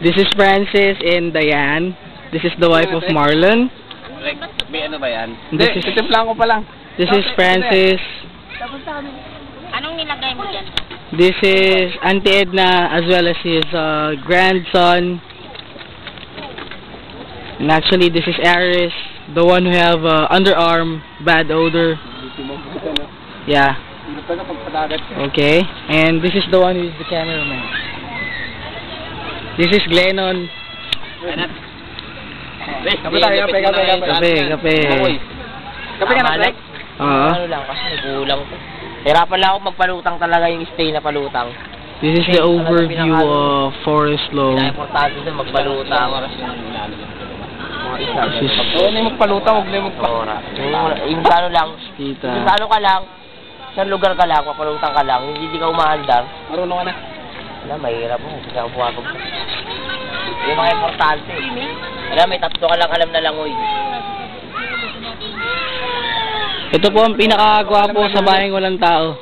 This is Francis and Diane. This is the wife of Marlon. May ano ba yan? This is ko pa lang. This is Francis. Anong nilagay mo dyan? This is Auntie Edna as well as his grandson. And actually this is Aris, the one who have underarm bad odor. Yeah. Okay. And this is the one who is the cameraman. This is Glennon. Kape tayo, kape. Kape ka na, Flex? Ano lang kasi kulang ko. Hirapan lang ako magpalutang talaga yung stay na palutang. This is the overview of Forest Lawn. Importante din magpalutang. Huwag na magpalutang, huwag na magpalutang. Yung gano lang, Kita. yung gano ka lang, sa lugar ka lang, papalutang ka lang, hindi ka umaandar. Marunong ka na. Wala, mahirap mo. Hindi ka puwapag. Yung mga importante. Wala, may tatlo ka lang alam na langoy. Ito po ang pinakagwapo sa bayang walang tao.